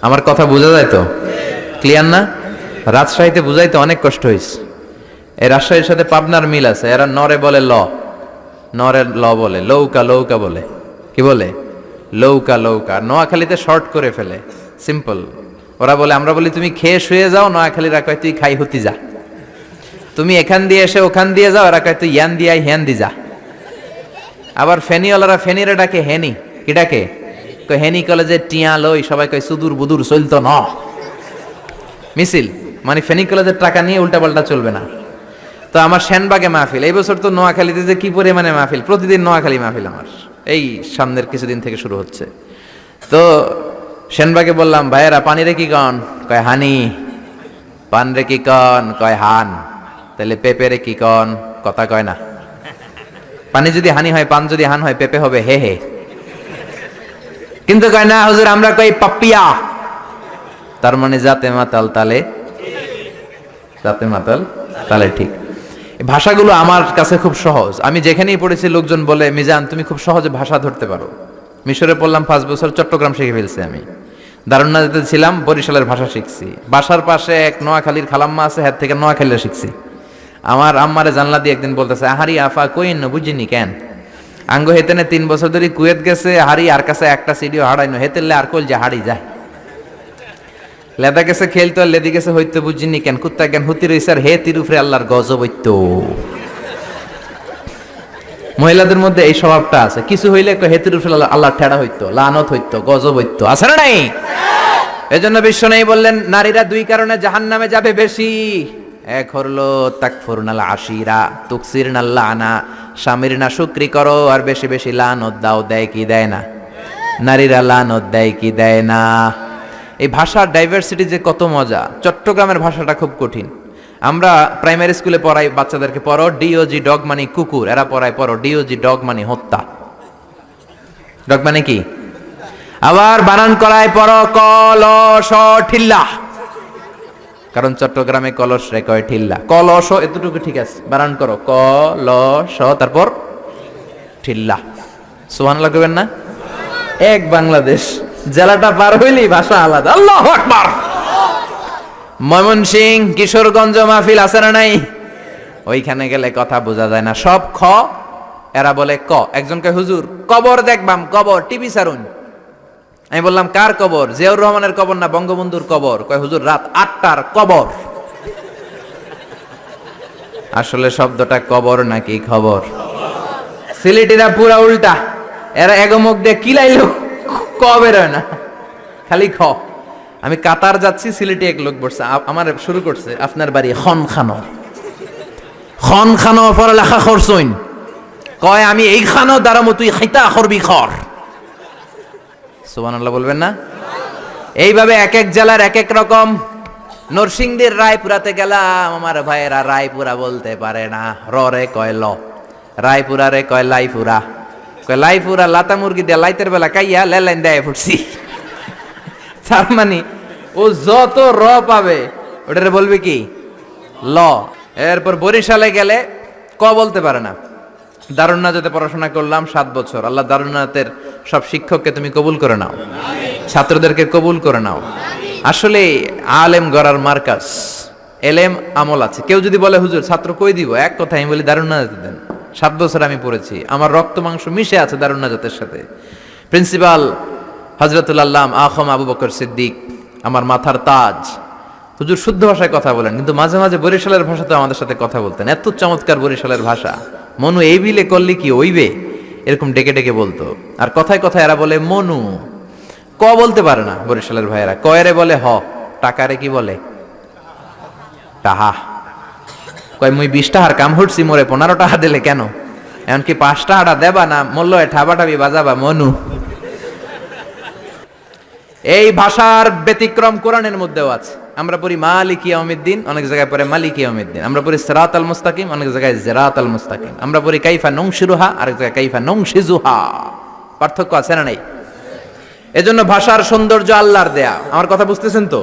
আমার কথা বোঝা যায় তো? ক্লিয়ার না? রাজশাহীতে বুঝাইতে অনেক কষ্ট হয়েছে। এই রাজশাহীর সাথে পাবনার মিল আছে। এরা নরে বলে ল, নরের ল বলে, লৌকা লৌকা বলে। কি বলে? লৌকা লৌকা। নোয়াখালীতে শর্ট করে ফেলে, সিম্পল। ওরা বলে, আমরা বলি তুমি খেয়ে শুয়ে যাও, নোয়াখালীরা কয় তুই খাই হতি যা। তুমি এখান দিয়ে এসে ওখান দিয়ে যাও, এরা কয় তুই ইয়ান দিয়ে হ্যান দি যা। আবার ফেনিওয়ালারা ফেনিরে ডাকে হেনি। কি ডাকে? কয় হেনি কলেজে টিয়া লই, সবাই কয় সুদূর বুদুর চলতো ন মিছিল। মানে ফেনী কলেজের টাকা নিয়ে উল্টাপাল্টা চলবে না। তো আমার সেনবাগে মাহফিল, এই বছর তো নোয়াখালীতে যে কি পরিমাণে মাহফিল, প্রতিদিন নোয়াখালী মাহফিল আমার এই সামনের কিছুদিন থেকে শুরু হচ্ছে। তো সেনবাগে বললাম, ভাইয়েরা পানি রে কি কন? কয় হানি। পান রে কি কন? কয় হান। তাহলে পেঁপে রে কি কন? কথা কয় না। পানি যদি হানি হয়, পান যদি হান হয়, পেঁপে হবে হে হে। কিন্তু কয় না হুজুর, আমরা কই পাপ্পিয়া। তার মানে জাতে মাতাল তালে, জাতে মাতাল তালে ঠিক। ভাষাগুলো আমার কাছে খুব সহজ। আমি যেখানেই পড়েছি লোকজন বলে, মিজান তুমি খুব সহজে ভাষা ধরতে পারো। মিশরে পড়লাম 5 বছর, চট্টগ্রাম শিখে ফেলছি আমি। দারুন্নাতে ছিলাম, বরিশালের ভাষা শিখছি। বাসার পাশে এক নোয়াখালীর খালাম্মা আছে, হাত থেকে নোয়াখালীরা শিখছি। আমার আম্মারে জানলা দিয়ে একদিন বলতেছে, আহারি আফা কইন বুঝিনি কেন আঙ্গ হেতেনে 3 বছর ধরে কুয়েত গেছে, হারি আর কাছে একটা সিডিও হারাইনো, হেতেলে আর কইল যে হারি যায়। লেদা গেছে খেলতো, আর লেদি গেছে হইতো বুঝিনি কেন, কুত্তা জ্ঞান হুতি রইছে আর হে তিরুফরে আল্লাহর গজব হইতো। মহিলাদের মধ্যে এই স্বভাবটা আছে, কিছু হইলে হে তিরুফরে আল্লাহ ঠেড়া হইতো, লানত হইতো, গজব হইতো, আছে না নাই? এজন্য বিশ্ব নেই বললেন, নারীরা 2 কারণে জাহান্নামে যাবে বেশি। এক হলো তাকফুরনাল আশিরা, তুকসিরনাল লানা, স্বামীর না শুকরি করো আর বেশি বেশি লানত দাও। দেয় কি দেয় না? নারীরা লানত দেয় কি দেয় না? এই ভাষার ডাইভার্সিটি যে কত মজা। চট্টগ্রামের ভাষাটা খুব কঠিন। আমরা প্রাইমারি স্কুলে পড়াই বাচ্চাদেরকে, পড়ো ডিওজি ডগ মানে কুকুর, এরা পড়ায় পড়ো ডিওজি ডগ মানে হত্যা। ডগ মানে কি? আবার বানান করায় পড়ো কলস ঠিল্লা, কারণ চট্টগ্রামে কলস রে কয় ঠিল্লা। কলস এতটুকু ঠিক আছে, বানান করো কলস, তারপর ঠিল্লা। সুবহানাল্লাহ কইবেন না? এক বাংলাদেশ, জেলাটা পার হইলেই ভাষা আলাদা। আল্লাহু আকবার। ময়মনসিংহ, কিশোরগঞ্জ মাহফিল আছে না নাই? ওইখানে গেলে কথা বোঝা যায় না, সব খ, এরা বলে ক। একজন কয় হুজুর কবর দেখবাম, কবর টিভি সারুন। আমি বললাম কার কবর? জিয়াউর রহমানের কবর না বঙ্গবন্ধুর কবর? কয় হুজুর রাত 8টার কবর। আসলে শব্দটা কবর নাকি খবর? সিলেটিরা পুরা উল্টা, এরা এগমুখ দিয়ে কিলাইলো ক বের হয় না, খালি খ। আমি কাতার যাচ্ছি, সিলেটি এক লোক বসছে, আমার শুরু করছে, আপনার বাড়ি খন খানো, খন খানো পড়ালেখা করছইন? কয় আমি এই খানো দাঁড়ামো, তুই খাইতা করবি খর। সুবহানাল্লাহ বলবেন না? এইভাবে এক এক জেলার এক এক রকম। নরসিংদীর রায়পুরাতে গেলাম, আমার ভাইয়েরা রায়পুরা বলতে পারে না, রে কয় ল, রায়পুরা রে কয় লাইপুরা, কয় লাইপুরা লাতা মুরগি দিয়ে লাইতের বেলা কাইয়া লেলাইন দেয় ফুটছি। তার মানে ও যত র পাবে ওটারে বলবে কি ল। এরপর বরিশালে গেলে ক বলতে পারে না। দারুন্নাতে পড়াশোনা করলাম 7 বছর। আল্লাহ দারুন্নাতের সব শিক্ষককে তুমি কবুল করে নাও, ছাত্রদেরকে কবুল করে নাও। আসলে আলেম গড়ার মার্কাজ, এলেম আমল আছে। কেউ যদি বলে হুজুর ছাত্র কই দিব, এক কথা আমি বলি দারুন্নাতে দেন। 7 বছর আমি পড়েছি, আমার রক্ত মাংস মিশে আছে দারুন্নাতের সাথে। প্রিন্সিপাল হযরতুল আল্লাম আখম আবু বকর সিদ্দিক আমার মাথার তাজ। হুজুর শুদ্ধ ভাষায় কথা বলেন, কিন্তু মাঝে মাঝে বরিশালের ভাষাতে আমাদের সাথে কথা বলতেন। এত চমৎকার বরিশালের ভাষা, মনু এই বিলে করলে কি ওইবে, এরকম ডেকে ডেকে বলতো। আর কথায় কথায় এরা বলে মনু, ক বলতে পারে না বরিশালের ভাইয়েরা। কয়রে বলে হ, টাকারে কি বলে টাহা। কয় মুই 20 টাকার কাম হচ্ছি, মোরে 15 টাকা দিলে কেন? এমনকি 5 টাকাটা দেবা না, মূল্য ঠাবাটাবি বাজাবা মনু। এই ভাষার ব্যতিক্রম কোরআনের মধ্যেও আছে। আমরা পড়ি মালিকি ইয়াউমিদ্দিন, অনেক জায়গায় পড়ে মালিকি ইয়াউমিদ্দিন। আমরা পড়ি সিরাতাল মুস্তাকিম, অনেক জায়গায় জিরাতাল মুস্তাকিম। আমরা পড়ি কাইফা নুনশিরুহা, আরেক জায়গায় কাইফা নুনশিজুহা। পার্থক্য আছে না নাই? এজন্য ভাষার সৌন্দর্য আল্লাহর দেয়া। আমার কথা বুঝতেছেন তো?